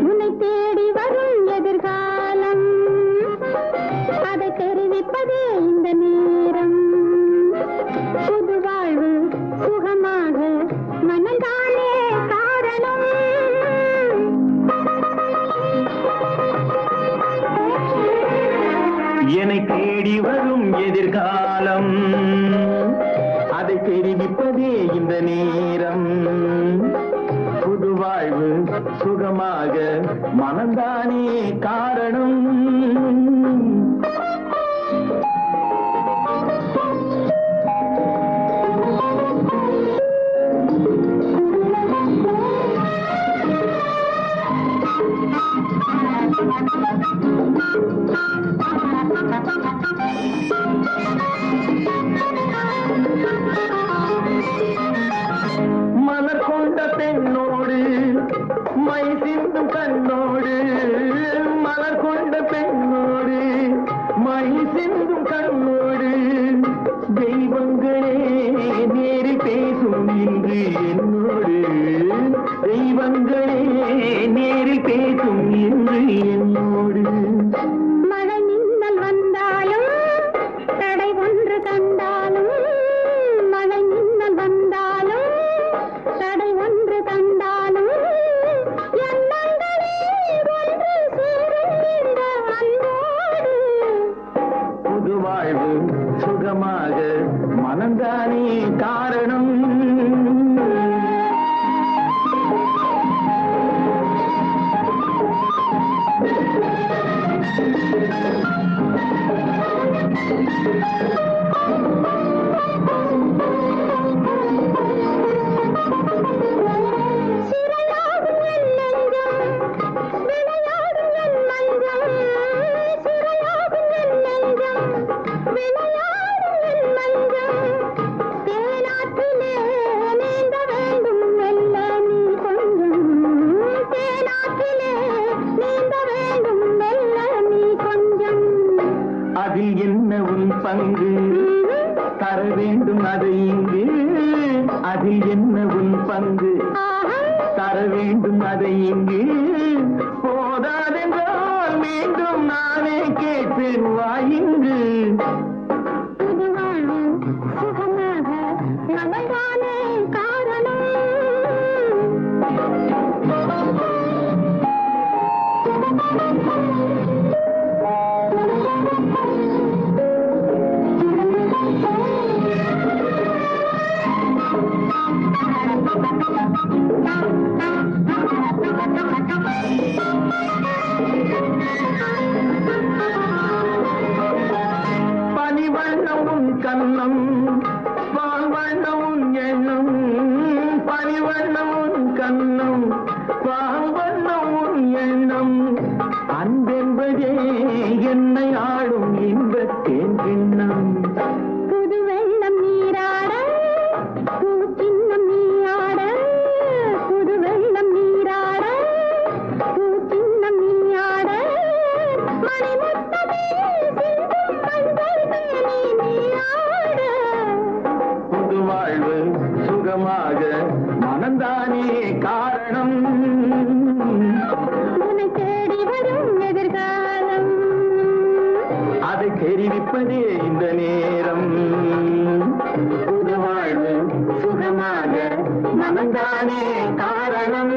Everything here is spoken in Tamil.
உன்னை தேடி வரும் எதிர்காலம், அதை தெரிவிப்பதே இந்த நேரம். புது வாழ்வு சுகமாக மனந்தானே காரணம். என்னை தேடி வரும் எதிர்காலம், அதை தெரிவிப்பதே இந்த நேரம். புது வாழ்வு சுகமாக மனந்தானே காரணம். மலர் கொண்ட பெண்ணோடு மை சிந்தும் கண்ணோடு, மலர் கொண்ட பெண்ணோடு மை சிந்தும் கண்ணோடு, தெய்வங்களே நேரில் பேசும் இன்று என்னோடு. தெய்வங்களே நேரில் பேசும் இன்று என்னோடு. மழை மின்னல் வந்தாலும் தடை ஒன்று கண்டாலும், மழை மின்னல் வந்தாலும் தடை ஒன்று கண்டாலும், எண்ணங்களே ஒன்று சேரும் இந்த அன்போடு. புது வாழ்வு சுகமாக மனந்தானே காரணம். சிறையாடும் என் நெஞ்சம், விளையாடும் என் மஞ்சம். சிறையாடும் என் நெஞ்சம், விளையாடும் என் மஞ்சம். தேனாற்றிலே நீந்த வேண்டும் மெல்ல நீ கொஞ்சம். தேனாற்றிலே நீந்த வேண்டும் மெல்ல நீ கொஞ்சம். அதில் என்ன உன் பங்கு, தர வேண்டும் அதை இங்கு. அதில் என்ன உன் பங்கு, தர வேண்டும் அதை இங்கு. போதாதென்றால் மீண்டும் நானே கேட்பேன் வாயிங்கு. புது வாழ்வு சுகமாக நமதானே காரணம். பனிவண்ணம் உன் கண்ணம், பால்வண்ணம் உன் எண்ணம். பனிவண்ணம் உன் கண்ணம், பால்வண்ணம் உன் எண்ணம். அன்பென்பதே என்னை ஆடும் இன்பத்தேன் கிண்ணம். புது வெள்ளம் நீராட பூச்சின்னம் நீயாட. புது வெள்ளம் நீராட பூச்சின்னம் நீயாட. மணிமுத்தமே சிந்தும் மஞ்சள் மேனி நீயாட. புது வாழ்வு சுகமாக மனந்தானே காரணம். உன்னை தேடி வரும் எதிர்காலம், அதை தெரிவிப்பதே இந்த நேரம். புது வாழ்வு சுகமாக மனந்தானே காரணம்.